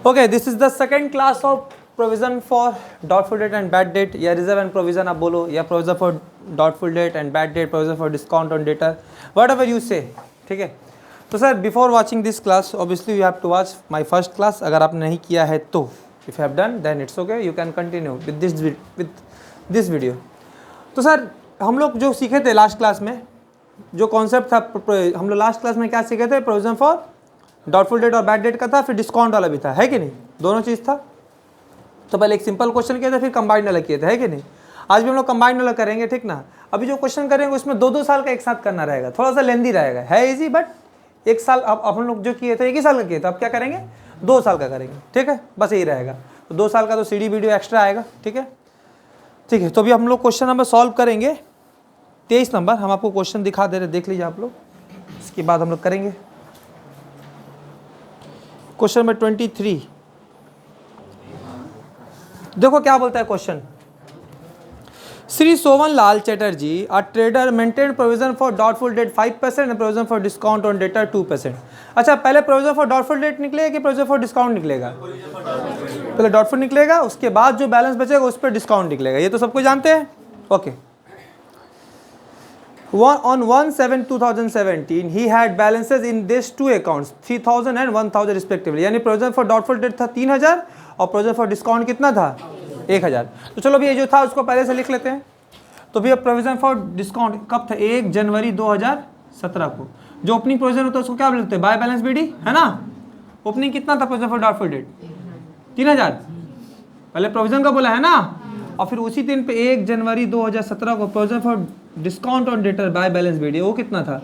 Okay, this is the second class of provision for doubtful debt and bad debt, या reserve and provision आप बोलो, या provision for doubtful debt and bad debt, provision for discount on debtor, whatever you say, ठीक है. तो sir before watching this class, obviously you have to watch my first class. अगर आपने नहीं किया है तो if you have done then it's okay, you can continue with this video. तो सर हम लोग जो सीखे थे लास्ट क्लास में, जो कॉन्सेप्ट था, हम लोग लास्ट क्लास में क्या सीखे थे, प्रोविजन फॉर डॉटफुल डेट और बैड डेट का था, फिर डिस्काउंट वाला भी था, है कि नहीं, दोनों चीज़ था. तो पहले एक सिंपल क्वेश्चन किया था, फिर कंबाइंड वाला किए थे, है कि नहीं. आज भी हम लोग कंबाइंड वाला करेंगे, ठीक ना. अभी जो क्वेश्चन करेंगे उसमें 2-2 साल का एक साथ करना रहेगा, थोड़ा सा लेंदी रहेगा, है इजी, बट एक साल अब हम लोग जो किए थे 1 ही साल का किए थे, अब क्या करेंगे 2 साल का करेंगे, ठीक है, बस यही रहेगा. तो 2 साल का तो सीडी वीडियो एक्स्ट्रा आएगा, ठीक है. ठीक है, तो अभी हम लोग क्वेश्चन नंबर सॉल्व करेंगे 23 नंबर. हम आपको क्वेश्चन दिखा दे रहे, देख लीजिए आप लोग, इसके बाद हम लोग करेंगे क्वेश्चन नंबर 23. देखो क्या बोलता है question. Shri Sovan Lal Chatterjee a trader maintain provision for doubtful debt 5% and provision for discount on debtor 2%. अच्छा, पहले प्रोविजन फॉर डॉटफुल डेट निकलेगा कि प्रोविजन फॉर डिस्काउंट निकलेगा? पहले डॉटफुल निकलेगा, उसके बाद जो बैलेंस बचेगा उस पर डिस्काउंट निकलेगा, ये तो सबको जानते हैं. Okay. On 1/7/2017 he had balances in these two accounts 3000 and 1000 respectively. यानी प्रोविजन फॉर डॉटफुल डेट था 3000 और प्रोविजन फॉर डिस्काउंट कितना था 1000. तो चलो भी ये जो था उसको पहले से लिख लेते हैं. तो भैया प्रोविजन फॉर डिस्काउंट कब था? 1 जनवरी 2017 को. जो ओपनिंग प्रोविजन होता है उसको क्या बोलते हैं? बाय बैलेंस बीडी, है ना. ओपनिंग कितना था प्रोविजन फॉर डॉटफुल डेट? 3000. पहले प्रोविजन का बोला है ना, और फिर उसी दिन पे 1 जनवरी 2017 को provision for discount on debtor by balance B D, वो कितना था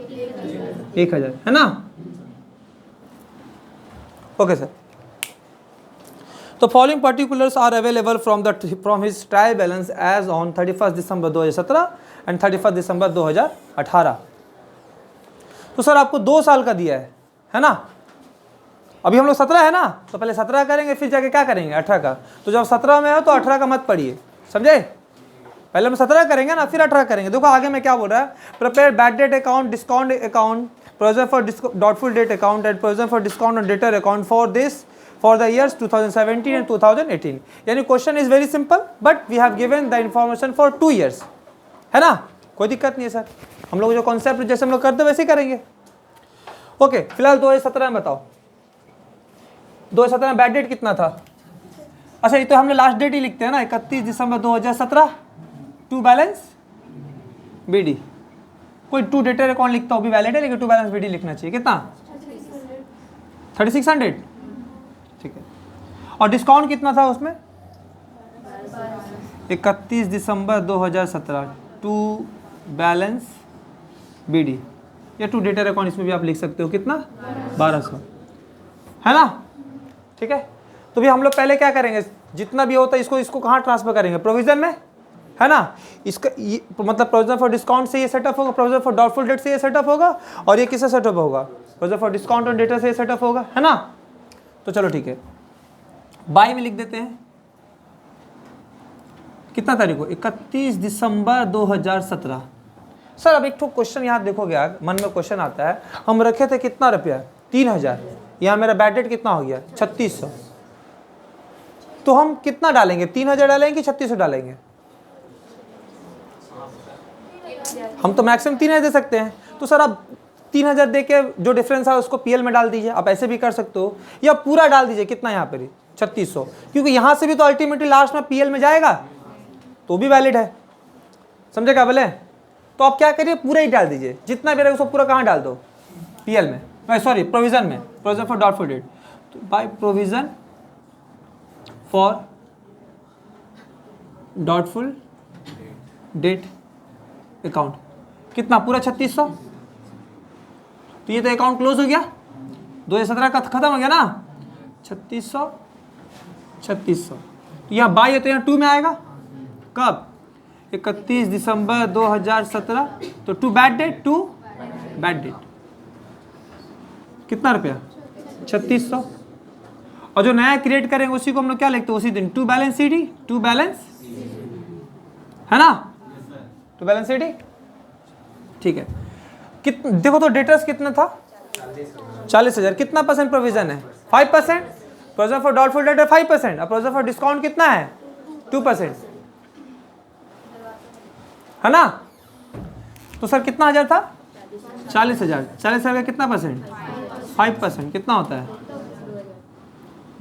1000, है ना. Okay sir. तो following particulars are available from his trial balance as on 31 December 2017 and 31 दिसंबर 2018. तो सर आपको 2 साल का दिया है ना. अभी हम लोग 17 है ना, तो पहले 17 करेंगे, फिर जाके क्या करेंगे 18 का. तो जब 17 में हो तो 18 का मत पढ़िए, समझे. पहले हम 17 करेंगे ना, फिर 18 करेंगे. देखो आगे में क्या बोल रहा है. Prepare bad debt account, discount account, provision for doubtful debt account and provision for discount on debtor account for the years 2017 and 2018. यानी question is very simple, but we have given the information for 2 years, है ना. कोई दिक्कत नहीं है sir, हम लोग जो कॉन्सेप्ट जैसे हम लोग करते वैसे ही करेंगे. ओके. फिलहाल 2017 में बताओ, 2017 में बैड डेट कितना था? अच्छा, ये तो हम लोग लास्ट डेट ही लिखते हैं ना, 31 दिसंबर 2017 टू बैलेंस बीडी. कोई टू डेटर अकाउंट लिखता हो भी वैलिड है, लेकिन टू बैलेंस बीडी लिखना चाहिए. कितना? 3600. ठीक है. और डिस्काउंट कितना था उसमें? 31 दिसंबर 2017 टू बैलेंस बीडी या टू डेटर अकाउंट, इसमें भी आप लिख सकते हो. कितना? 1200, है ना. ठीक है. तो भी हम लोग पहले क्या करेंगे, जितना भी होता है इसको कहाँ ट्रांसफर करेंगे? प्रोविजन में, है ना. इसका मतलब प्रोविजन फॉर डिस्काउंट से ये सेटअप होगा, प्रोविजन फॉर डॉटफुल डेट से ये सेटअप होगा, और ये किससे सेटअप होगा? Provision for discount on debtor से ये सेटअप होगा, है ना. तो चलो ठीक है, बाय में लिख देते हैं. कितना तारीख को? 31 दिसंबर 2017. सर अब एक तो क्वेश्चन यहाँ देखोगे, यार मन में क्वेश्चन आता है, हम रखे थे कितना रुपया? 3000. यहाँ मेरा बैड डेट कितना हो गया? 3600. तो हम कितना डालेंगे? 3000 डालेंगे कि 3600 डालेंगे? हम तो मैक्सिमम 3000 दे सकते हैं. तो सर अब 3000 दे के जो डिफरेंस है उसको पीएल में डाल दीजिए. आप ऐसे भी कर सकते हो, या पूरा डाल दीजिए. कितना यहाँ पर? 3600. क्योंकि यहाँ से भी तो अल्टीमेटली लास्ट में पीएल में जाएगा, तो भी वैलिड है. समझे क्या बोले? तो आप क्या करिए, पूरा ही डाल दीजिए. जितना भी रहेगा उसको पूरा कहाँ डाल दो? पीएल में, सॉरी प्रोविजन में, प्रोविजन फॉर डॉटफुल डेट. तो by provision for doubtful debt account कितना? पूरा 3600. तो ये तो अकाउंट क्लोज हो गया, 2017 का खत्म हो गया ना. 3600. तो यहाँ बाय है तो यहाँ 2 में आएगा. कब? 31 दिसंबर 2017. तो to bad debt, to bad debt कितना रुपया? 3600. और जो नया क्रिएट करेंगे उसी को हम लोग क्या लिखते हैं? उसी दिन to balance CD, to balance, है ना. To balance CD. ठीक है. देखो तो डेटर्स कितना था? 40,000. कितना परसेंट प्रोविजन है? 5%. प्रोविजन फॉर डाउटफुल डेट है 5%, अब प्रोविजन फॉर डिस्काउंट कितना है 2%, है ना। तो सर कितना हजार था 40,000, 40,000 का कितना परसेंट 5%, कितना होता है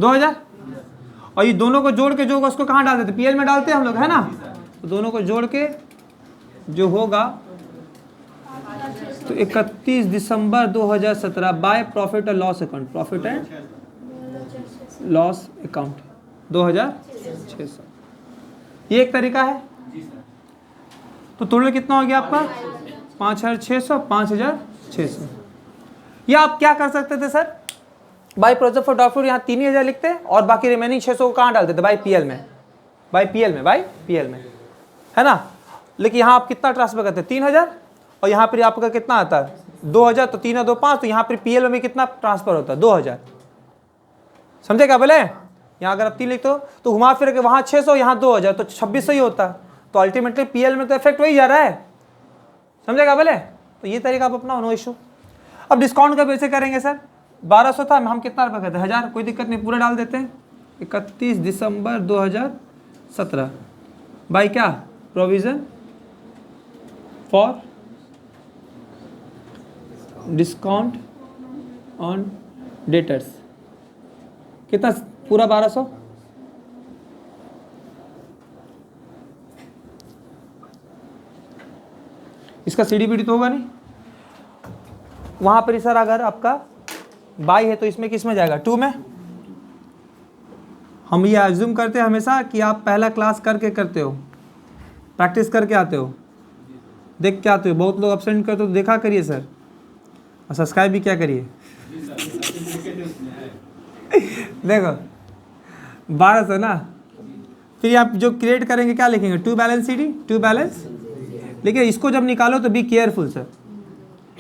2,000। और ये दोनों को जोड़ के जो होगा उसको कहाँ डाल देते, पीएल में डालते हैं हम लोग, है ना। तो दोनों को जोड़ के जो होगा तो 31 दिसंबर 2017 by profit and loss account, profit and loss account 2,600, ये एक तरीका है। तो टोटल कितना हो गया आपका 5,600, 5,600। या आप क्या कर सकते थे sir, by provision for doubtful यहाँ 3,000 लिखते और बाकी रिमेनिंग 600 को कहाँ डालते थे, बाई पीएल में, बाई पीएल में, है ना। लेकिन यहाँ आप कितना ट्रांसफर करते हैं 3,000, और यहाँ पर आपका कितना आता है 2,000, तो 3 और 2 5, तो यहाँ पर पीएल में कितना ट्रांसफर होता है 2,000, समझे क्या बोले। यहाँ अगर आप 3 लिखते हो तो घुमा फिर के वहाँ 600 यहाँ 2,000, तो 2,600 ही होता है। तो अल्टीमेटली पीएल में तो इफेक्ट वही जा रहा है, समझेगा बोले। तो ये तरीका आप अपना, नो इशू। अब डिस्काउंट का कैसे करेंगे सर, 1,200 था, हम कितना रुपये कहते हैं 1,000, कोई दिक्कत नहीं, पूरे डाल देते हैं। 31 दिसंबर 2017 बाई क्या provision for discount on debtors, कितना पूरा 1,200। इसका सीडीपीडी तो होगा नहीं वहां पर सर, अगर आपका बाई है तो इसमें किस में जाएगा 2 में। हम ये अज्यूम करते हैं हमेशा कि आप पहला क्लास करके करते हो, प्रैक्टिस करके आते हो, देख के आते हो। बहुत लोग अब्सेंट करते हो तो देखा करिए सर, और सब्सक्राइब भी क्या करिए। देखो 1,200 ना, फिर आप जो क्रिएट करेंगे क्या लिखेंगे 2 बैलेंस सीडी, 2 बैलेंस। लेकिन इसको जब निकालो तो बी केयरफुल सर,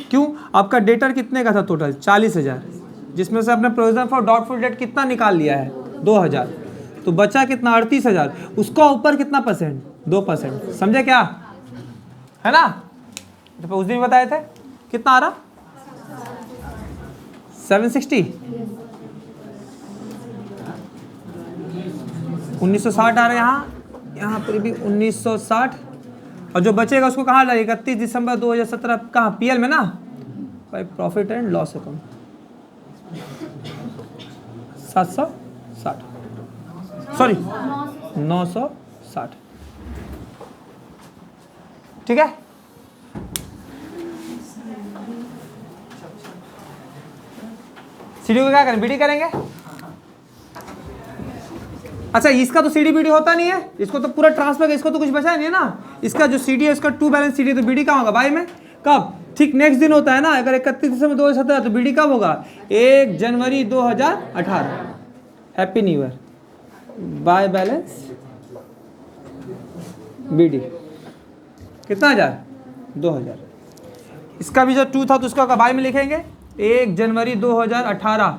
क्यों, आपका डेटर कितने का था टोटल 40,000, जिसमें से आपने प्रोविजन फॉर डाउटफुल डेट कितना निकाल लिया है 2,000, तो बचा कितना 38,000, उसका ऊपर कितना परसेंट 2%, समझे क्या, है ना। तो उस दिन बताए थे कितना आ रहा 760, 1960 आ रहा है यहाँ पर भी 1960, और जो बचेगा उसको कहाँ लगेगा 31 दिसंबर 2017 कहाँ पीएल में ना, by profit and loss account 760, sorry 960, ठीक है। सीडी को क्या करें, बीडी करेंगे। अच्छा इसका तो सीडी बीडी होता नहीं है, इसको तो पूरा ट्रांसफर, इसको तो कुछ बचा नहीं है ना। इसका जो सीडी है उसका 2 बैलेंस सीडी, तो बीडी कहाँ होगा बाई में, कब, ठीक नेक्स्ट दिन होता है ना। अगर 31 दिसंबर 2017 तो बीडी कब होगा 1 जनवरी 2018, happy new year, by balance BD कितना 2,000। इसका भी जो 2 था तो उसका बाय में लिखेंगे 1 जनवरी 2018,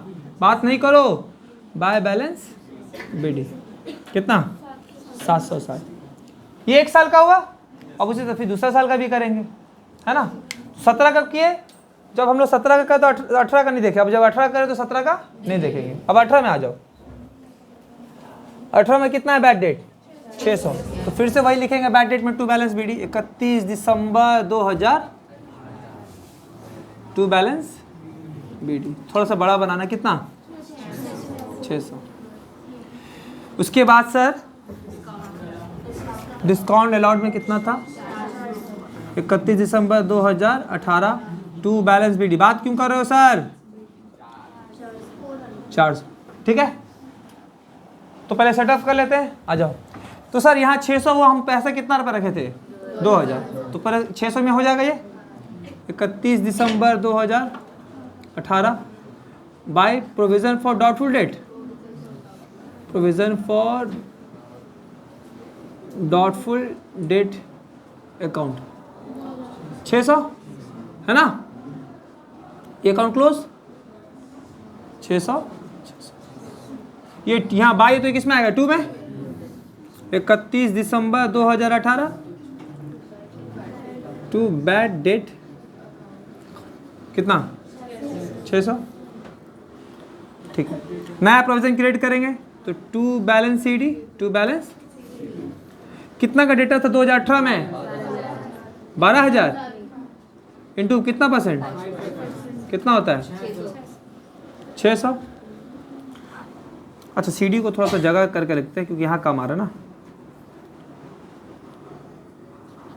बात नहीं करो, बाय बैलेंस बीडी कितना 760। ये 1 साल का हुआ। अब उसी तो फिर दूसरा साल का भी करेंगे, है ना। 17 का किए, जब हम लोग 17 का तो 18 का नहीं देखे, अब जब 18 करें तो 17 का नहीं देखेंगे। अब 18 में आ जाओ, 18 में कितना है बैड डेट 600, तो फिर से वही लिखेंगे बैड डेट में 2 बैलेंस बीडी 31 दिसंबर 2000 2 बैलेंस बीडी, थोड़ा सा बड़ा बनाना, कितना 600। उसके बाद सर डिस्काउंट अलाउड में कितना था 31 दिसंबर 2018 2 बैलेंस बीडी, बात क्यों कर रहे हो सर 400, ठीक है। तो पहले सेटअप कर लेते हैं, आ जाओ। तो सर यहाँ 600 हुआ, हम पैसा कितना रुपये रखे थे 2,000, तो पहले 600 में हो जाएगा ये 31 दिसंबर 2018 bye provision for doubtful date, provision for doubtful debt account 600 है ना, ये अकाउंट क्लोज 600। ये यहाँ बाई तो किस में आएगा 2 में 31 दिसंबर 2018 टू बैड डेट कितना 600, ठीक है, नया प्रोविजन क्रिएट करेंगे तो to balance CD, to balance कितना का डेटा था 2018 में 12,000 इंटू कितना परसेंट, कितना होता है 600। अच्छा CD को थोड़ा सा जगह करके रखते हैं क्योंकि यहाँ कम आ रहा है ना।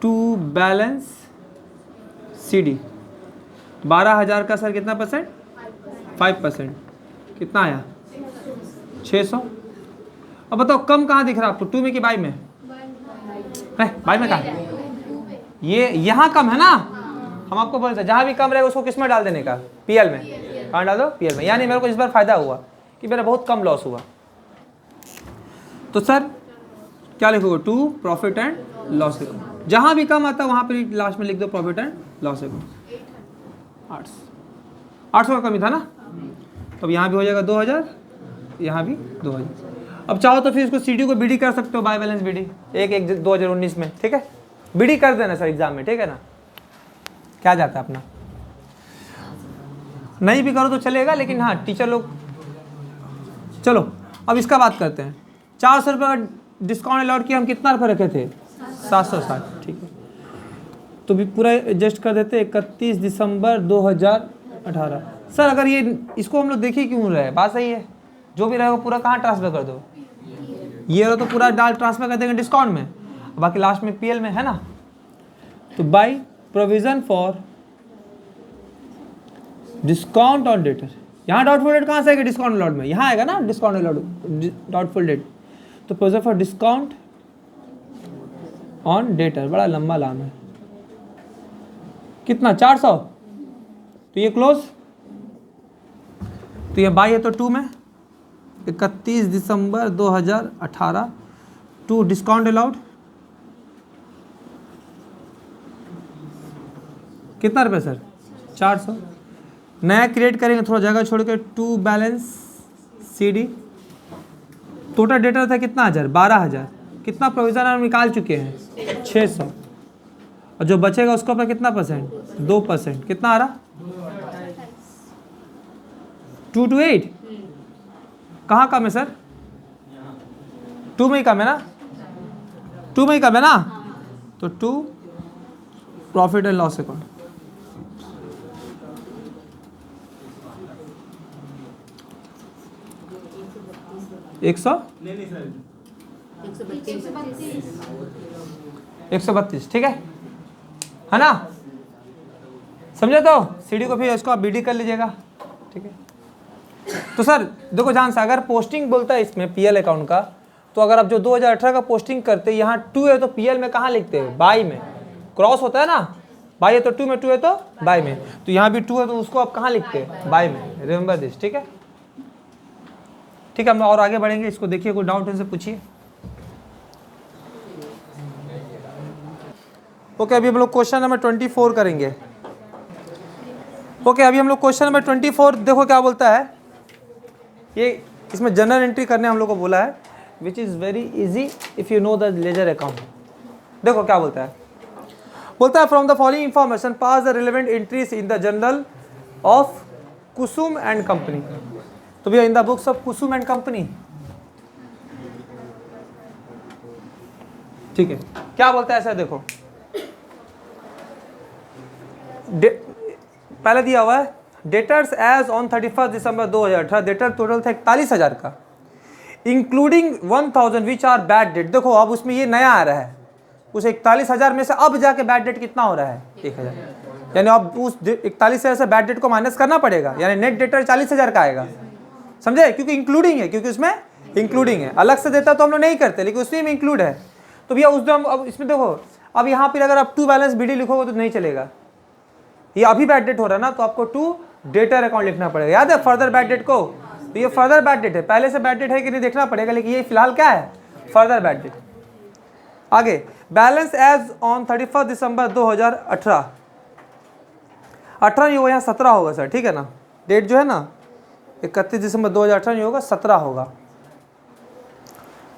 टू बैलेंस CD 12,000 का सर कितना परसेंट, 5%, कितना आया 600। अब बताओ कम कहाँ दिख रहा है आपको, टू में कि बाई में, बाई में कहाँ, ये यहाँ कम है ना। हम आपको बोलते हैं जहाँ भी कम रहेगा उसको किस में डाल देने का, PL में, कहाँ डाल दो PL में। यानी मेरे को इस बार फायदा हुआ कि मेरा बहुत कम लॉस हुआ। तो सर क्या लिखोगे, टू प्रॉफिट एंड लॉस लिखो, जहाँ भी कम आता है वहाँ पर लास्ट में लिख दो प्रॉफिट एंड लॉस लिखो। 800 का कमी था ना, तो अब यहाँ भी हो जाएगा 2000, यहाँ भी 2000। अब चाहो तो फिर इसको CD को BD कर सकते हो, बाय बैलेंस BD 1/1/2019 में, ठीक है, BD कर देना सर एग्जाम में, ठीक है ना, क्या जाता है अपना। नहीं भी करो तो चलेगा, लेकिन हाँ टीचर लोग। चलो अब इसका बात करते हैं। 400 रुपये का डिस्काउंट अलाउड किया, हम कितना रुपये रखे थे 760, ठीक है, तो भी पूरा एडजस्ट कर देते 31 दिसंबर 2018। सर अगर ये इसको हम लोग देख ही क्यों रहे हैं, बात सही है, जो भी रहेगा पूरा कहाँ ट्रांसफर कर दो, ये रहो तो पूरा डाल ट्रांसफर कर देंगे डिस्काउंट में, बाकी लास्ट में PL में है ना। तो by provision for discount on debtor, यहाँ डाउटफुल डेट कहाँ से आएगा डिस्काउंट अलाउड में, यहाँ आएगा ना डिस्काउंट अलाउड डाउटफुल डेट। तो provision for discount on debtor, बड़ा लंबा नाम है, कितना 400, तो ये क्लोज, तो ये बाई है तो टू में 31 दिसंबर 2018 टू डिस्काउंट अलाउड कितना रुपये सर 400। नया क्रिएट करेंगे थोड़ा जगह छोड़ के, to balance CD, total debtor था कितना 12,000, कितना प्रोविजन हम निकाल चुके हैं 600, और जो बचेगा उसको पर कितना परसेंट 2%, कितना आ रहा 228। कहाँ कम है सर, 2 में ही कम है ना, 2 में ही कम है ना, तो 2 प्रॉफिट एंड लॉस अकाउंट। एक सौ 132, ठीक है ना, समझे। तो CD को फिर इसको आप BD कर लीजिएगा, ठीक है। तो सर देखो ध्यान से, अगर पोस्टिंग बोलता है इसमें PL अकाउंट का, तो अगर आप जो 2018 का पोस्टिंग करते हैं यहाँ 2 है तो PL में कहाँ लिखते हैं, बाई में, क्रॉस होता है ना, बाई है तो 2 में, 2 है तो बाई में, तो यहाँ भी 2 है तो उसको आप कहाँ लिखते हैं, बाई में, रिमेंबर दिस, ठीक है। ठीक है, हम और आगे बढ़ेंगे, इसको देखिए, कोई डाउट इनसे पूछिए। ओके, अभी हम लोग क्वेश्चन नंबर 24 करेंगे। ओके, अभी हम लोग क्वेश्चन नंबर 24 देखो क्या बोलता है। ये इसमें जनरल एंट्री करने हम लोग को बोला है, which is very easy if you know the ledger account. देखो क्या बोलता है, बोलता है from the following information pass the relevant entries in the journal of Kusum and company. तो भैया in the books of Kusum and company, ठीक है। क्या बोलता है ऐसा देखो, पहले दिया हुआ है debtors as on 31 December 2018, debtor total था 41,000 का, including 1,000 which are bad debt. देखो अब उसमें ये नया आ रहा है, उस 41,000 में से अब जाके बैड डेट कितना हो रहा है 1,000, यानी अब उस 41,000 से बैड डेट को माइनस करना पड़ेगा, यानी नेट डेटर 40,000 का आएगा, समझे, क्योंकि इंक्लूडिंग है, क्योंकि उसमें इंक्लूडिंग है, अलग से देता तो हम लोग नहीं करते, लेकिन उसमें भी इंक्लूड है। तो भैया उस दिन अब इसमें देखो, अब यहाँ पर अगर आप टू बैलेंस BD लिखोगे तो नहीं चलेगा, ये अभी बैड डेट हो रहा है ना, तो आपको टू डेटर अकाउंट लिखना पड़ेगा, याद है फर्दर बैड डेट को, तो ये फर्दर बैड डेट है, पहले से बैड डेट है कि नहीं देखना पड़ेगा, लेकिन ये फिलहाल क्या है फर्दर बैड डेट। आगे बैलेंस एज ऑन 31 दिसंबर 2018, 18 नहीं होगा, यहाँ 17 होगा सर, ठीक है ना, डेट जो है ना 31 दिसंबर 2018 नहीं होगा, 17 होगा।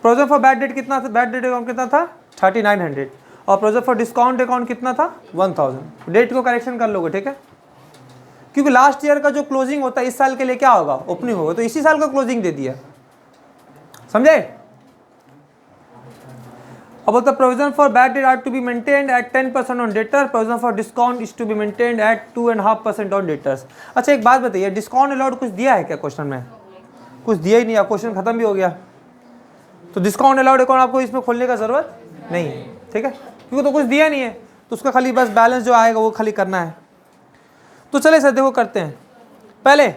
प्रोविजन फॉर बैड डेट कितना था, बैड डेट अकाउंट कितना था 3900, और प्रोविजन फॉर डिस्काउंट अकाउंट कितना था 1000। डेट को करेक्शन कर लोगे, ठीक है। क्योंकि लास्ट ईयर का जो क्लोजिंग होता है इस साल के लिए क्या होगा, ओपनिंग होगा, तो इसी साल का क्लोजिंग दे दिया, समझे। अब बोलता provision for bad debt are to be maintained at 10% on debtor, provision for discount is to be maintained at 2.5% on debtors. अच्छा एक बात बताइए, डिस्काउंट अलाउड कुछ दिया है क्या क्वेश्चन में? कुछ दिया ही नहीं, अब क्वेश्चन खत्म भी हो गया। तो डिस्काउंट अलाउड अकाउंट आपको इसमें खोलने का जरूरत नहीं है, ठीक है, क्योंकि तो कुछ दिया नहीं है, तो उसका खाली बस बैलेंस जो आएगा वो खाली करना है। तो चले सर देखो करते हैं, पहले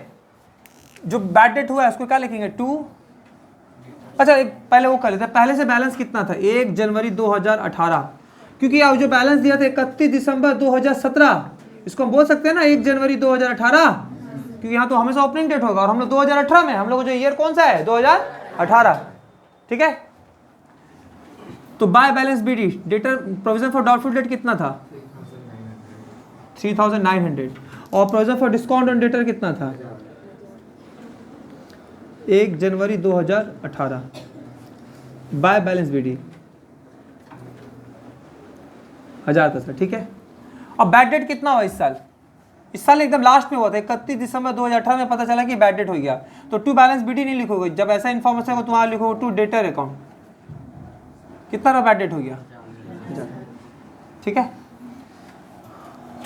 जो बैड डेट हुआ है उसको क्या लिखेंगे 2। अच्छा एक पहले वो कर लेते हैं, पहले से बैलेंस कितना था 1 जनवरी 2018, क्योंकि अब जो बैलेंस दिया था 31 दिसंबर 2017, इसको हम बोल सकते हैं ना 1 जनवरी 2018, क्योंकि यहाँ तो हमेशा ओपनिंग डेट होगा और हम लोग 2018 में, हम लोग जो ईयर कौन सा है 2018, ठीक है। तो by balance BD debtor provision for doubtful debt कितना था 3900, और provision for discount on debtor कितना था 1 जनवरी 2018 बाय बैलेंस बीडी 1000 था सर, ठीक है। अब बैड डेट कितना हुआ इस साल? इस साल एकदम लास्ट में हुआ था 31 दिसंबर 2018 में पता चला कि बैड डेट हो गया, तो टू बैलेंस बीडी नहीं लिखोगे, जब ऐसा इन्फॉर्मेशन होगा तुम्हारा लिखोगे टू डेटर अकाउंट, कितना का बैड डेट हो गया, ठीक है।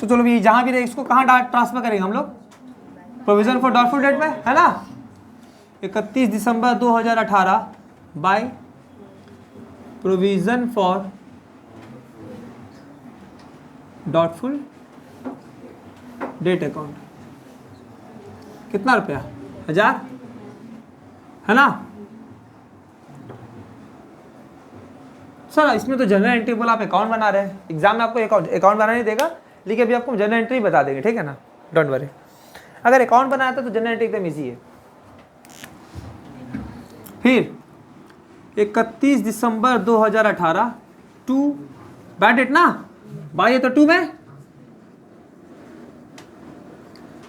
तो चलो भी जहां भी इसको कहाँ ट्रांसफर करेंगे हम लोग, प्रोविजन फॉर डाउटफुल डेट में, है ना, 31 दिसंबर 2018 bye provision for doubtful debt account, कितना रुपया 1000, है ना। सर इसमें तो जनरल एंट्री बोला, आप अकाउंट बना रहे हैं, एग्जाम में आपको अकाउंट बनाना नहीं देगा, लेकिन अभी आपको जनरल एंट्री बता देंगे, ठीक है ना, डोंट वरी। अगर अकाउंट बनाया था तो जनरल एंट्री एकदम इजी है। फिर 31 दिसंबर 2018 टू बैड डेट ना, बाई है तो 2 में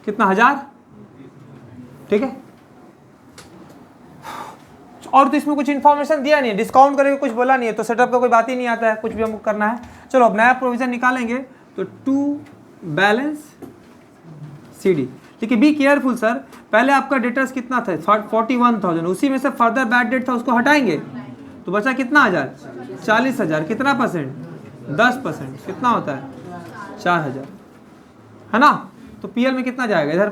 कितना 1000, ठीक है। और तो इसमें कुछ इन्फॉर्मेशन दिया नहीं है, डिस्काउंट करके कुछ बोला नहीं है, तो सेटअप का कोई बात ही नहीं आता है, कुछ भी हमको करना है। चलो अब नया प्रोविजन निकालेंगे, तो टू बैलेंस सीडी, ठीक है। बी केयरफुल सर, पहले आपका डेटर्स कितना था 41,000, उसी में से फर्दर बैड डेट था उसको हटाएंगे, तो बचा कितना 1000, 40,000, कितना परसेंट 10%, कितना होता है 4000, है ना। तो पीएल में कितना जाएगा, इधर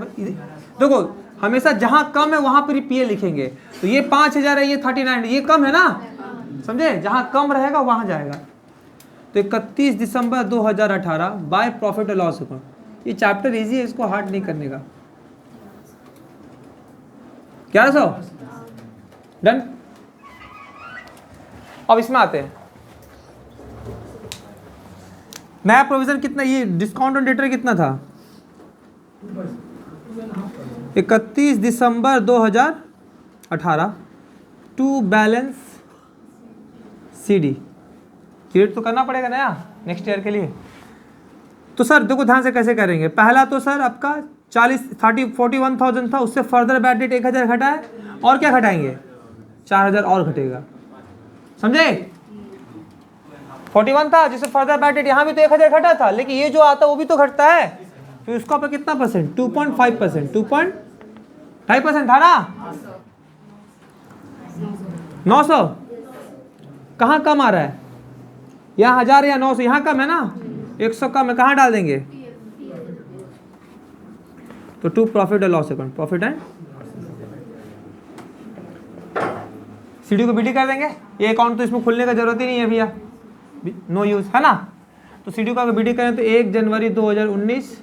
देखो हमेशा जहां कम है वहां पर पीएल लिखेंगे, तो ये 5000 है, ये 39, ये कम है ना, समझे, जहां कम रहेगा वहां जाएगा। तो 31 दिसंबर 2018 बाय प्रॉफिट और लॉस अकाउंट, ये चैप्टर इजी है, इसको हार्ड नहीं करने का। 1100 डन। अब इसमें आते हैं, नया प्रोविजन कितना, ये डिस्काउंट ऑन डेटर कितना था 31 दिसंबर 2018 टू बैलेंस सीडी, क्रिएट तो करना पड़ेगा नया नेक्स्ट ईयर के लिए। तो सर देखो ध्यान से कैसे करेंगे, पहला तो सर आपका 41,000 था, उससे फर्दर बैड डेट 1000 घटा है, और क्या घटाएंगे 4000 और घटेगा, समझे। 41 था जिससे फर्दर बैड डेट, यहाँ भी तो 1000 घटा था, लेकिन ये जो आता है वो भी तो घटता है, तो इसका पर कितना परसेंट 2.5%, 2.5% था ना, 900 कहाँ कम आ रहा है, यहाँ 1000 या 900, यहाँ कम है ना, 100 कम है, कहाँ डाल देंगे, तो to profit and loss account, profit and CD को बीडी कर देंगे, ये अकाउंट तो इसमें खुलने का जरूरत ही नहीं है भैया, नो यूज, है ना। तो सीडी को अगर बीडी करें तो 1 जनवरी 2019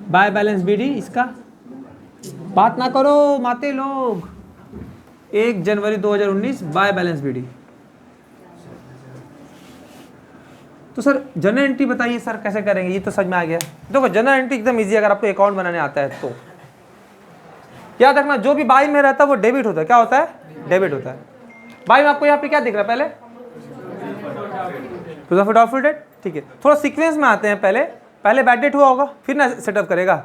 बाय बैलेंस बीडी, इसका बात ना करो माते लोग, 1 जनवरी 2019 बाय बैलेंस बीडी। तो सर जनरल एंट्री बताइए सर कैसे करेंगे, ये तो समझ में आ गया। देखो जनरल एंट्री एकदम इजी है, अगर आपको अकाउंट बनाने आता है तो याद रखना, जो भी बाई में रहता है वो डेबिट होता है, क्या होता है डेबिट होता है। बाई में आपको यहाँ पे क्या दिख रहा है, पहले प्रॉफिट ऑफ डेट, ठीक है। थोड़ा सीक्वेंस में आते हैं, पहले बैड डेट हुआ होगा फिर ना सेटअप करेगा,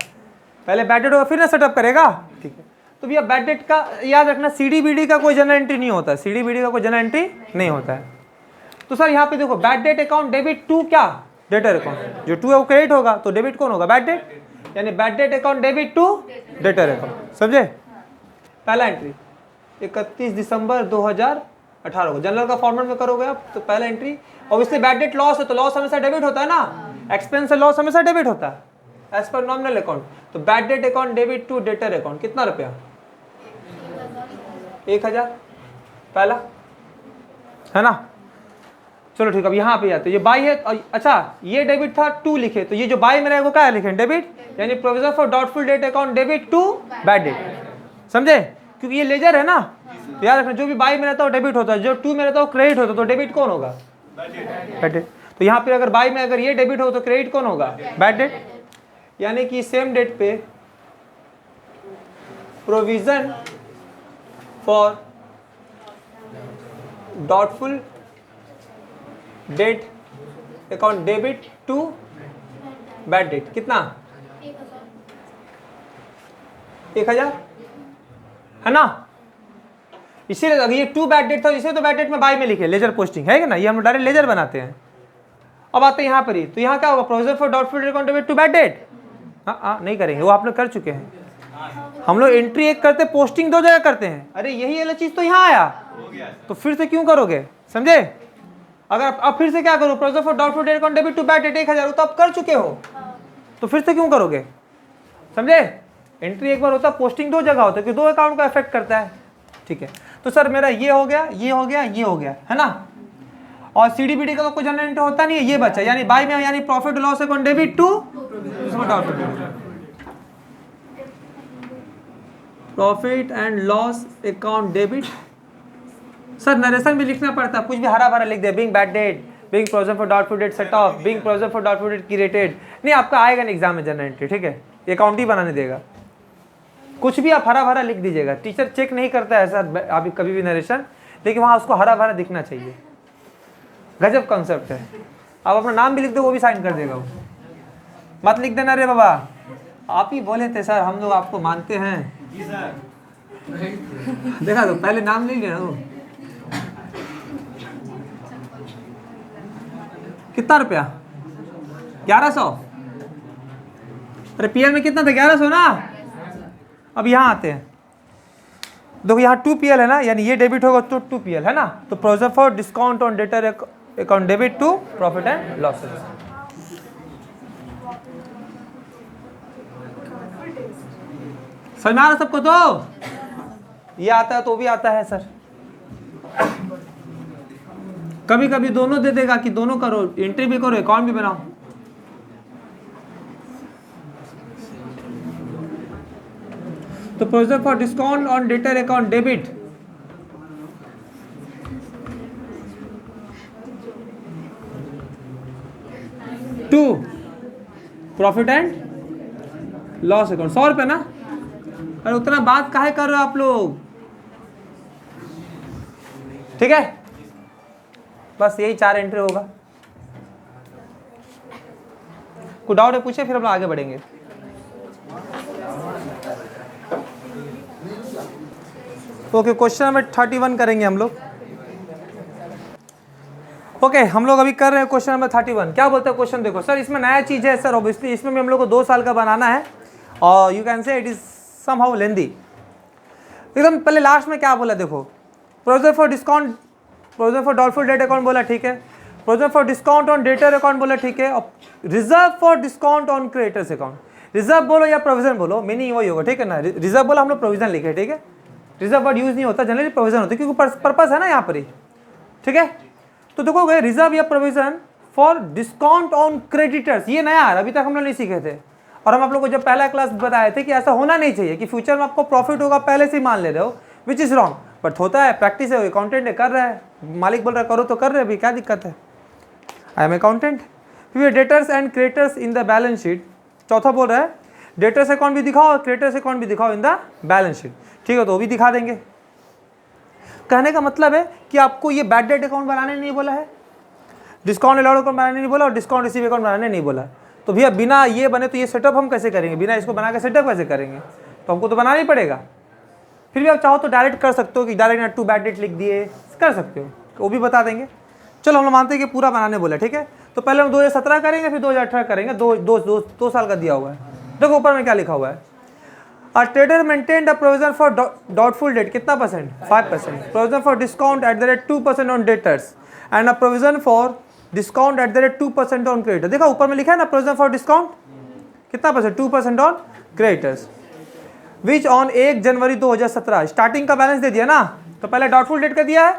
पहले बैड डेट होगा फिर ना सेटअप करेगा, ठीक है। तो भैया बैड डेट का याद रखना, सीडी बीडी का कोई जनरल एंट्री नहीं होता है, सीडी बीडी का कोई जनरल एंट्री नहीं होता है। तो सर यहाँ पे देखो bad debt account debit to क्या डेटर अकाउंट, जो टू है वो क्रेडिट होगा, तो डेबिट कौन होगा बैड डेट, यानी bad debt account debit to debtor account, समझे। पहला एंट्री 31 दिसंबर 2018 को जनरल का फॉर्मेट में करोगे आप तो पहला entry. Obviously bad debt loss है तो लॉस हमेशा डेबिट होता है ना, एक्सपेंस से लॉस हमेशा डेबिट होता है एज पर नॉमिनल अकाउंट। तो bad debt account debit to debtor account कितना रुपया, 1000 पहला, है ना। चलो ठीक है, अब यहाँ पे आते, ये बाई है, अच्छा ये डेबिट था 2 लिखे, तो ये जो बाई में रहेगा क्या लिखे, डेबिट, यानी provision for doubtful debt account debit to bad debt, समझे, क्योंकि ये लेजर है ना। तो याद रखना जो भी बाई में रहता है वो डेबिट होता है, जो 2 में रहता है वो क्रेडिट होता है, तो डेबिट कौन होगा, बैड डेट। तो यहाँ पे अगर बाई में अगर ये डेबिट हो तो क्रेडिट कौन होगा, बैड डेट। यानी कि सेम डेट पे provision for doubtful debt account debit to bad debt कितना, 1000, है ना। इसीलिए अगर ये 2 बैड डेट था इसे तो बैड डेट में बाई में लिखे लेजर पोस्टिंग है ना, ये हम डायरेक्ट लेजर बनाते हैं। अब आते हैं यहाँ पर ही, तो यहाँ क्या होगा, provision for doubtful debt account debit to bad debt, हाँ नहीं करेंगे, वो आप लोग कर चुके हैं। हम लोग एंट्री एक करते पोस्टिंग 2 जगह करते हैं। अरे यही वाला चीज तो यहाँ आया, तो फिर से क्यों करोगे, समझे। अगर आप फिर से क्या करो, provision for doubtful debt account debit to bad debt 1000, तो आप कर चुके हो, तो फिर से क्यों करोगे, समझे। एंट्री एक बार होता है, पोस्टिंग 2 जगह होता है, कि 2 अकाउंट का इफेक्ट करता है, ठीक है। तो सर मेरा ये हो गया, ये हो गया, ये हो गया, है ना। और सीडीबीडी का तो कोई जनरल एंट्री होता नहीं है, ये बचा, यानी बाई में यानी profit loss account debit to profit and loss account debit. Sir narration भी लिखना पड़ता है, कुछ भी हरा भरा लिख दे, being bad debt, being provision for doubtful debt set off, being provision for doubtful debt created, नहीं आपका आएगा नहीं एग्जाम में जनरल एंट्री, ठीक है, अकाउंट ही बनाने देगा। कुछ भी आप हरा भरा लिख दीजिएगा, टीचर चेक नहीं करता है सर आप कभी भी नरेशन, लेकिन वहाँ उसको हरा भरा दिखना चाहिए, गजब कॉन्सेप्ट है। आप अपना नाम भी लिख दो वो भी साइन कर देगा वो, मत लिख देना रे बाबा, आप ही बोले थे सर हम लोग आपको मानते हैं देखा तो पहले नाम ले लिया वो। कितना रुपया, 1100, अरे पीएल में कितना था, 1100 ना। अब यहाँ आते हैं, देखो यहाँ 2 PL है ना, यानी ये डेबिट होगा तो 2 PL है ना, तो provision for discount on debtor account debit to profit and losses. समझ में आ रहा सबको, तो ये आता है तो भी आता है सर, कभी कभी दोनों दे देगा कि दोनों करो, एंट्री भी करो अकाउंट भी बनाओ। तो provision for discount on debtor account debit to profit and loss account, 100 रुपये ना। अरे उतना बात काहे कर रहे हो आप लोग, ठीक है, बस यही 4 एंट्री होगा। कोई डाउट है पूछे, फिर हम लोग आगे बढ़ेंगे। ओके, क्वेश्चन नंबर 31 करेंगे हम लोग। ओके, हम लोग अभी कर रहे हैं क्वेश्चन नंबर 31। क्या बोलते हैं क्वेश्चन, देखो सर इसमें नया चीज़ है सर, ऑब्वियसली इसमें भी हम लोग को 2 साल का बनाना है और you can say it is somehow lengthy. एकदम पहले लास्ट में क्या बोला, देखो provision for discount, provision for doubtful debt account बोला, ठीक है, provision for discount on debtor account बोला, ठीक है, और reserve for discount on creditors account, reserve बोलो या प्रोविजन बोलो, मीनिंग वही होगा, ठीक है ना। रिजर्व बोला हम लोग प्रोविजन लिखे, ठीक है, रिजर्व वर्ड यूज नहीं होता, जनरली प्रोविजन होता है क्योंकि पर्पस है ना यहाँ पर ही, ठीक है। तो देखो रिजर्व या provision for discount on creditors, ये नया है, अभी तक हम लोग नहीं सीखे थे। और हम आप लोग को जब पहला क्लास बताए थे कि ऐसा होना नहीं चाहिए कि फ्यूचर में आपको प्रॉफिट होगा पहले से ही मान ले रहे हो, विच इज रॉन्ग, बट होता है, प्रैक्टिस है, अकाउंटेंट है, कर रहा है, मालिक बोल रहा है करो तो कर रहे, अभी क्या दिक्कत है, आई एम अकाउंटेंट। फिर debtors and creditors in the balance sheet, चौथा बोल रहा है डेटर्स अकाउंट भी दिखाओ और क्रेडिटर्स अकाउंट भी दिखाओ इन द बैलेंस शीट, ठीक है, तो वो भी दिखा देंगे। कहने का मतलब है कि आपको ये बैड डेट अकाउंट बनाने नहीं बोला है, डिस्काउंट अलाउड अकाउंट बनाने नहीं बोला और डिस्काउंट रिसीव अकाउंट बनाने नहीं बोला। तो भैया बिना ये बने तो ये सेटअप हम कैसे करेंगे, बिना इसको बना के सेटअप कैसे करेंगे, तो हमको तो बनाना ही पड़ेगा। फिर भी आप चाहो तो डायरेक्ट कर सकते हो कि डायरेक्ट 2 बैड डेट लिख दिए, कर सकते हो, वो भी बता देंगे। चलो हम लोग मानते हैं कि पूरा बनाने बोला, ठीक है। तो पहले हम 2017 करेंगे, फिर 2018 करेंगे, दो साल का दिया हुआ है। देखो ऊपर में क्या लिखा हुआ है, a trader maintained a provision for doubtful debt, कितना percent, 5%, provision for discount at the rate 2% on debtors and a provision for discount at the rate 2% on creditor. देखा ऊपर में लिखा है ना, प्रोविजन फॉर डिस्काउंट कितना percent, 2% on creditors, which on 1 January 2017, starting का balance दे दिया ना, तो पहले डाउटफुल डेट का दिया है,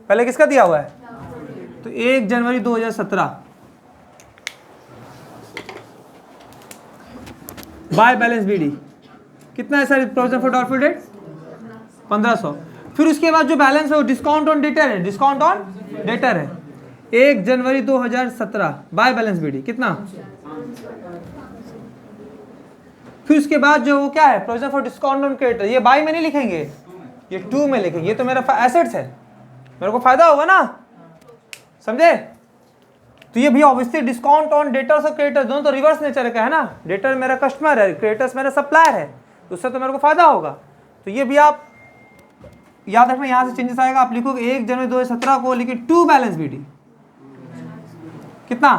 पहले किसका दिया हुआ है, तो 1 जनवरी 2017 बाय बैलेंस बीडी कितना है sir, provision for doubtful date 1500। फिर उसके बाद जो बैलेंस है वो डिस्काउंट ऑन डेटर है, डिस्काउंट ऑन डेटर है 1 जनवरी 2017 बाय बैलेंस बीडी कितना, फिर उसके बाद जो वो क्या है, provision for discount on creditor, ये बाय में नहीं लिखेंगे, ये 2 में लिखेंगे, ये तो मेरा एसेट्स है, मेरे को फायदा होगा ना, समझे। तो ये भी ऑब्वियसली डिस्काउंट ऑन डेटर्स और क्रेडिटर्स दोनों तो रिवर्स नेचर का है ना, डेटर मेरा कस्टमर है, क्रेडिटर्स मेरा सप्लायर है, तो उससे तो मेरे को फायदा होगा। तो ये भी आप याद रखना, यहाँ से चेंजेस आएगा, आप लिखोगे 1 जनवरी 2017 को लिखे 2 बैलेंस बीडी कितना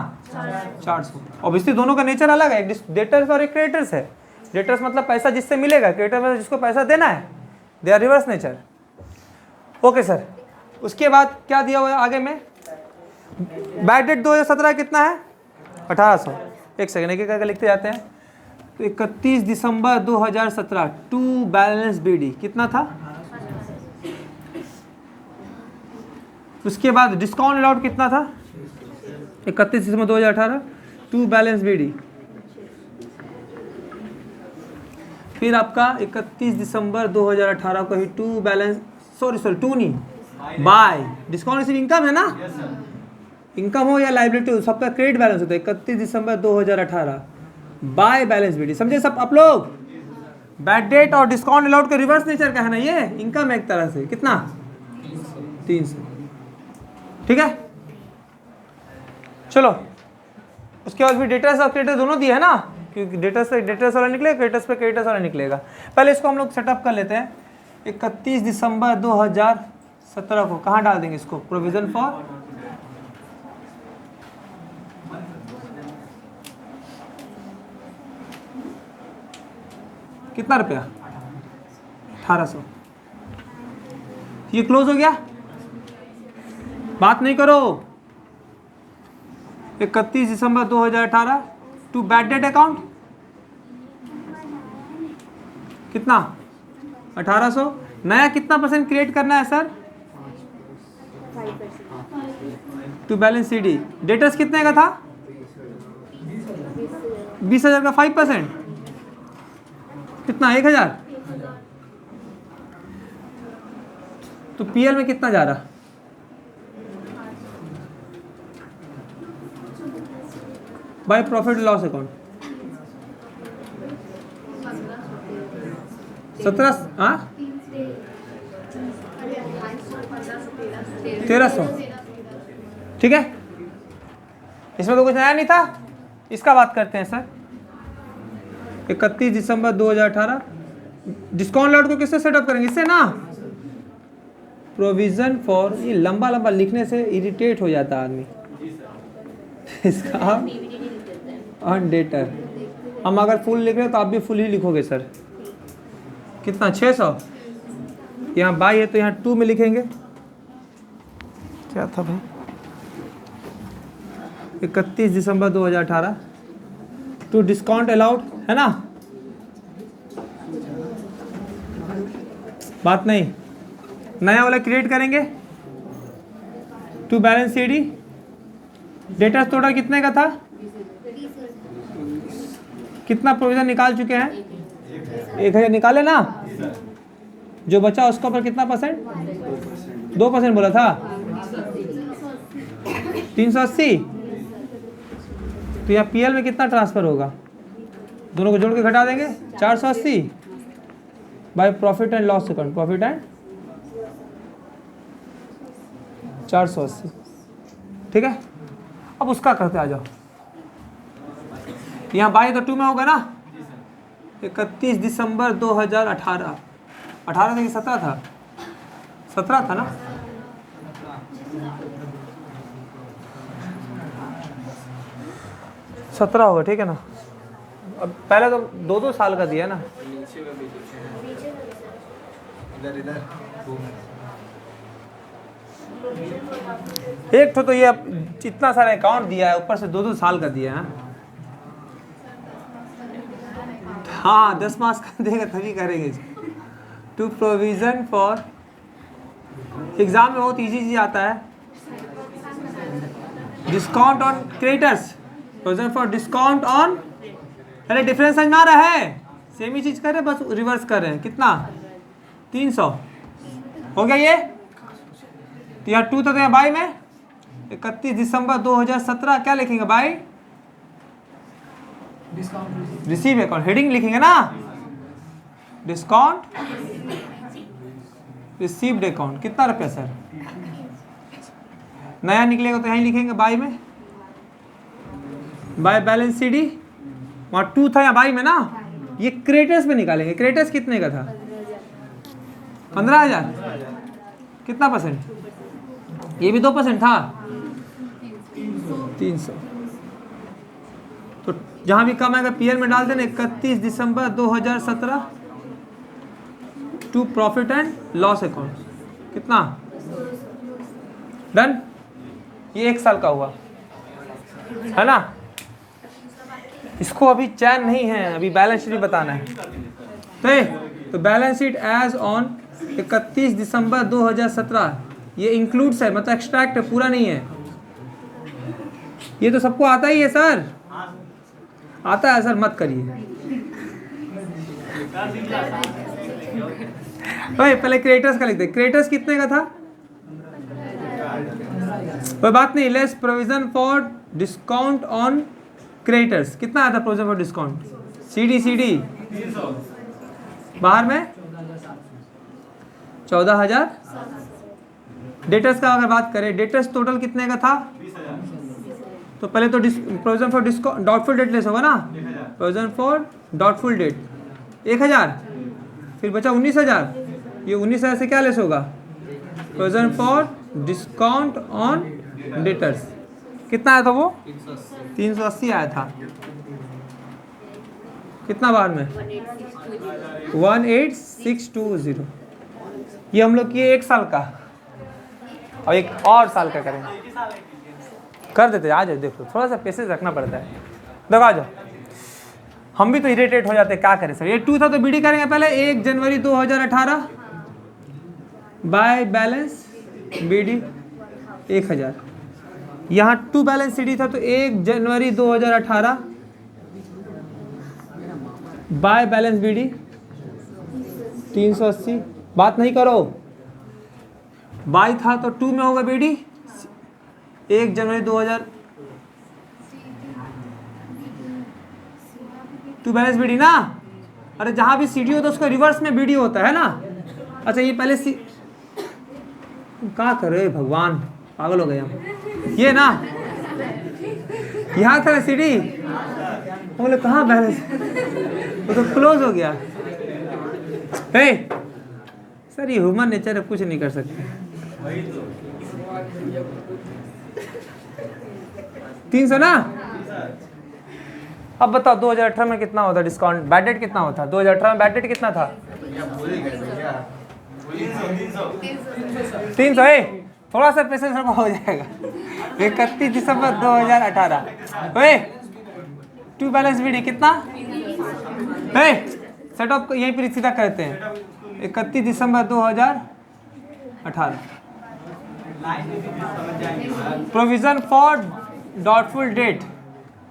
400। ऑब्वियसली दोनों का नेचर अलग है, एक डेटर्स और एक क्रेडिटर्स है, डेटर्स मतलब पैसा जिससे मिलेगा, क्रेडिटर मतलब जिसको पैसा देना है, they are reverse nature. Okay sir, उसके बाद क्या दिया हुआ है आगे में, बैड डेट 2017 कितना है 1800, एक सेकंड एक करके लिखते जाते हैं। तो 31 दिसंबर 2017 2 बैलेंस बीडी कितना था, उसके बाद डिस्काउंट अलाउड कितना था 31 दिसंबर 2018 2 बैलेंस बीडी, फिर आपका 31 दिसंबर 2018 को ही 2 बैलेंस, सॉरी 2 नहीं, बाय डिस्काउंट रिसीव इनकम है ना, इनकम हो या लाइबिलिटी हो, सबका क्रेडिट बैलेंस होता है 31 दिसंबर 2018 बाय बैलेंस बीडी, समझे सब आप लोग। बैड डेट और डिस्काउंट अलाउड के रिवर्स नेचर का है ना, ये इनकम एक तरह से कितना 300, ठीक है। चलो उसके बाद फिर डेटर्स और क्रेडिटर्स दोनों दिए है ना, क्योंकि डेटर्स पे डेटर्स वाला निकलेगा, क्रेडिटर्स पे क्रेडिटर्स वाला निकलेगा। पहले इसको हम लोग सेटअप कर लेते हैं। 31 दिसंबर 2017 को कहाँ डाल देंगे इसको, प्रोविजन फॉर कितना रुपया 1800, ये क्लोज हो गया, बात नहीं करो। 31 दिसंबर 2018 टू बैड डेट अकाउंट कितना 1800, नया कितना परसेंट क्रिएट करना है sir, 5%। To balance CD debtors कितने का था 20,000 का 5% कितना 1,000, तो पीएल में कितना जा रहा, बाय प्रॉफिट लॉस अकाउंट 1300, ठीक है। इसमें तो कुछ नया नहीं था, इसका बात करते हैं सर। 31 दिसंबर 2018 डिस्काउंट लॉट को किससे सेटअप करेंगे, इससे ना, प्रोविजन फॉर, ये लंबा लंबा लिखने से इरिटेट हो जाता है आदमी इसका ऑन डेटर, हम अगर फुल लिख रहे हैं तो आप भी फुल ही लिखोगे सर। कितना 600, यहाँ बाई है तो यहाँ 2 में लिखेंगे, क्या था भाई 31 दिसंबर 2018 टू डिस्काउंट अलाउड है ना, बात नहीं, नया वाला क्रिएट करेंगे to balance CD, debtor total कितने का था, कितना प्रोविजन निकाल चुके हैं 1,000 निकाले ना, जो बचा उसका ऊपर कितना परसेंट 2% बोला था 380, तो यहाँ पीएल में कितना ट्रांसफर होगा, दोनों को जोड़ के घटा देंगे 480 by profit and loss account, profit and 480, ठीक है। अब उसका करते आ जाओ, यहाँ बाई तो 2 में होगा ना, 31 दिसंबर 2018, 18 था कि 17 था, 17 था ना, सत्रह होगा, ठीक है ना। अब पहले तो 2-2 साल का दिया ना। एक तो ये इतना सारा अकाउंट दिया है, ऊपर से 2-2 साल का दिया है। हाँ 10 मास का देगा तभी करेंगे। टू प्रोविजन फॉर, एग्जाम में बहुत इजी चीज आता है, discount on creditors, provision for discount on, अरे डिफरेंस समझ में आ रहा है, सेम ही चीज कर रहे हैं बस रिवर्स कर रहे हैं। कितना 300 हो गया ये। तो यहाँ 2 था तो यहाँ बाई में 31 दिसंबर 2017 क्या लिखेंगे बाई रिसीव अकाउंट, हेडिंग लिखेंगे ना, डिस्काउंट रिसीव्ड अकाउंट। कितना रुपया सर, नया निकलेगा तो यहीं लिखेंगे बाई में, बाय बैलेंस सीडी। वहाँ 2 था यहाँ बाई में ना, ये क्रेडिटर्स में निकालेंगे। क्रेडिटर्स कितने का था 15,000, कितना परसेंट, ये भी 2% था 300। तो जहां भी कम आएगा पीएल में डाल देना 31 दिसंबर 2017 to profit and loss account. कितना डन, ये 1 साल का हुआ है ना। इसको अभी चैन नहीं है, अभी बैलेंस शीट बताना है। तो बैलेंस शीट एज ऑन 31 दिसंबर 2017, ये इंक्लूड्स है, मतलब एक्सट्रैक्ट है, पूरा नहीं है। ये तो सबको आता ही है सर, आता है सर, मत करिए। तो पहले क्रेडिटर्स का लिखते हैं, क्रेडिटर्स कितने का था, कोई बात नहीं, less provision for discount on creditors. कितना आया था प्रोविजन फॉर डिस्काउंट, सीडी बाहर में 14,000। डेटर्स का अगर बात करें, डेटर्स टोटल कितने का था, तो पहले तो provision for discount doubtful debt less होगा ना, प्रोविजन फॉर डॉटफुल डेट 1,000, फिर बचा 19,000। ये 19,000 से क्या लेस होगा, provision for discount on debtors. कितना आया था वो 380 आया था। कितना बार में 18620। ये हम लोग किए 1 साल का, और 1 और साल का करेंगे, कर देते। आ जाओ, देखो थोड़ा सा पेशेंस रखना पड़ता है। देखो आ जाओ, हम भी तो इरिटेट हो जाते हैं, क्या करें सर। ये 2 था तो बीडी करेंगे पहले 1 जनवरी 2018 बाय बैलेंस बीडी 1,000। यहाँ 2 बैलेंस सीडी था तो 1 जनवरी 2018 बाय बैलेंस बीडी 380। बात नहीं करो, बाई था तो 2 में होगा बीडी 1 जनवरी 2000 2 बैलेंस बीडी ना। अरे जहां भी सीडी होता है उसका रिवर्स में बीडी होता है ना। अच्छा ये पहले क्या कर रहे भगवान, पागल हो गए हम। ये ना यहाँ था ना सीडी, बोले कहाँ बैलेंस, वो तो क्लोज हो गया। सर ये ह्यूमन नेचर है, कुछ नहीं कर सकते। 300 ना। अब बताओ 2018 में कितना होता डिस्काउंट, बैड डेट कितना होता 2018 में, बैड डेट कितना था 300 है। थोड़ा सा पैसे सब हो जाएगा। 31 दिसंबर 2018 टू बैलेंस बीडी कितना सेट ऑफ यहीं पर सीधा करते हैं 31 दिसंबर 2018 प्रोविजन फॉर डॉटफुल डेट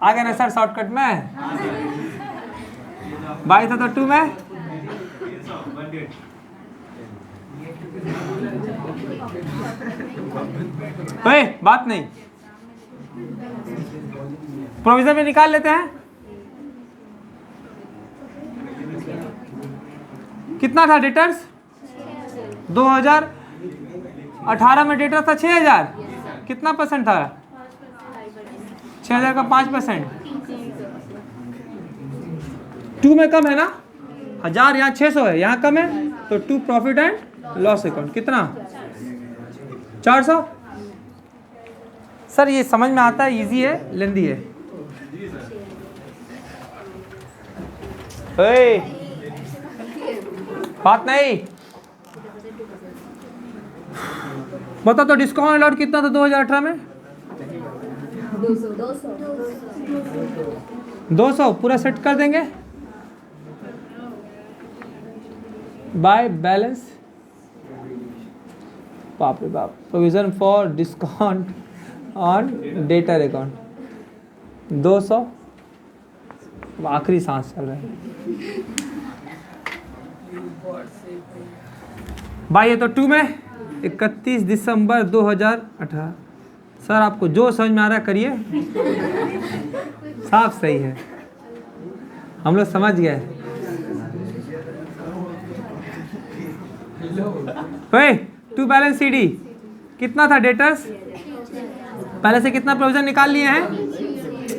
आ गया ना सर शॉर्टकट में। बाई था तो 2 में बात नहीं, प्रोविजन में निकाल लेते हैं। कितना था डेटर्स 2018 में डेटर था 6,000। कितना परसेंट था 6,000 का 5%। 2 में कम है ना 1000, यहाँ 600 है, यहाँ कम है तो 2 प्रॉफिट एंड लॉस अकाउंट कितना 400। सर ये समझ में आता है, इजी है लेंदी है। ओए, बात नहीं। बता तो डिस्काउंट अलाउड कितना था 2018 में? 200 पूरा सेट कर देंगे। बाय बैलेंस, बाप रे बाप, provision for discount on debtor account 200। आखिरी सांस चल रहा है भाई। ये तो 2 में 31 दिसंबर 2018। सर आपको जो समझ में आ रहा है करिए, साफ सही है, हम लोग समझ गए। भाई 2 बैलेंस सीडी कितना था डेटर्स? पहले से कितना प्रोविजन निकाल लिए हैं?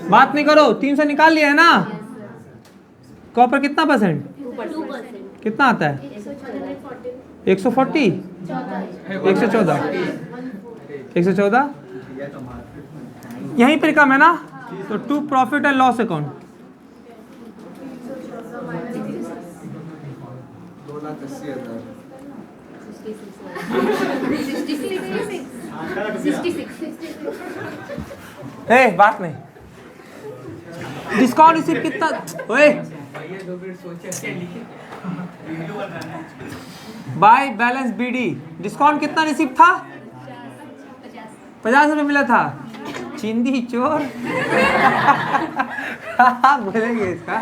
बात नहीं करो, 300 निकाल लिए है ना। कॉपर कितना परसेंट? 2%। कितना आता है? 140, 114, 114 यहीं पर कम है ना। तो 2 प्रॉफिट एंड लॉस अकाउंट, 2,80,000। 66। ए बात नहीं। डिस्काउंट रिसीव कितना? ओए बाय बैलेंस बीडी डिस्काउंट कितना रिसीव था? 50 रुपये मिला था। चिंदी चोर बोलेंगे इसका।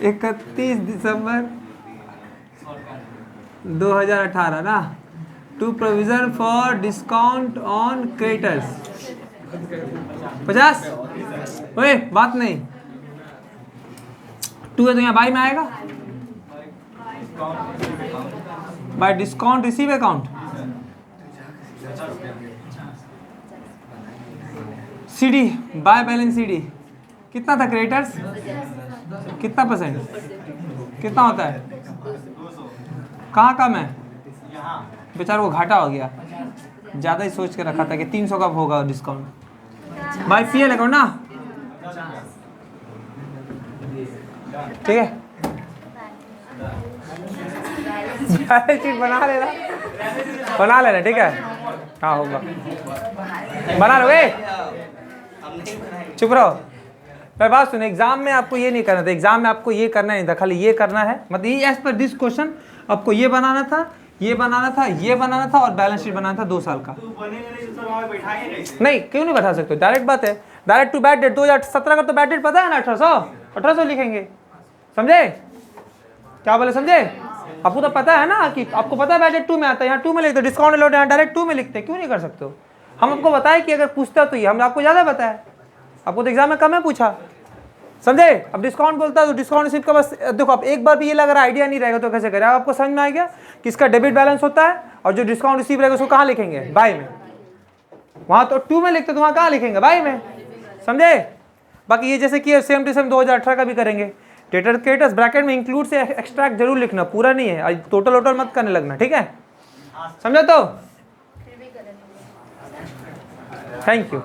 31 दिसंबर 2018 ना। 2 provision for discount on creditors 50। ओए बात नहीं। 2 है तो यहाँ बाई में आएगा। Bye discount receive account CD, by balance CD कितना था? क्रेडिटर्स कितना परसेंट? कितना होता है? कहाँ कम है? बेचारा को घाटा हो गया, ज़्यादा ही सोच के रखा था कि 300 का होगा डिस्काउंट। बाय पीएल अकाउंट ना, ठीक है। चीज बना लेना, ठीक है। हाँ होगा, बना लो। चुप रहो। मैं बात सुनो, एग्जाम में आपको ये नहीं करना था, एग्जाम में आपको ये करना नहीं था, खाली ये करना है। मतलब ये एज पर दिस क्वेश्चन आपको ये बनाना था, ये बनाना था, ये बनाना था और बैलेंस शीट बनाना था 2 साल का। नहीं क्यों नहीं बैठा सकते? डायरेक्ट बात है, डायरेक्ट टू बैड डेट। 2017 का तो बैड डेट पता है ना, 1800 लिखेंगे। समझे क्या बोले? समझे? आपको तो पता है ना कि आपको पता है बैड डेट 2 में आता है। यहाँ 2 में लिखते, डिस्काउंट अलाउड यहाँ डायरेक्ट 2 में लिखते। क्यों नहीं कर सकते हो? हम आपको बताए कि अगर पूछता तो ये, हमने आपको ज़्यादा बताया, आपको तो एग्जाम में कम है पूछा। समझे? अब डिस्काउंट बोलता है तो डिस्काउंट रिसीव का बस देखो, आप एक बार भी ये लग रहा आइडिया नहीं रहेगा तो कैसे करें? आपको समझ में आ गया कि इसका डेबिट बैलेंस होता है और जो डिस्काउंट रिसीव रहेगा उसको कहाँ लिखेंगे? बाय में। वहाँ तो 2 में लिखते तो वहाँ कहाँ लिखेंगे? बाय में। समझे? बाकी ये जैसे कि सेम टू सेम 2018 का भी करेंगे। डेटर क्रेडिटर्स ब्रैकेट में इंक्लूड से एक्सट्रैक्ट जरूर लिखना, पूरा नहीं है, टोटल मत करने लगना, ठीक है? समझो तो? Thank you.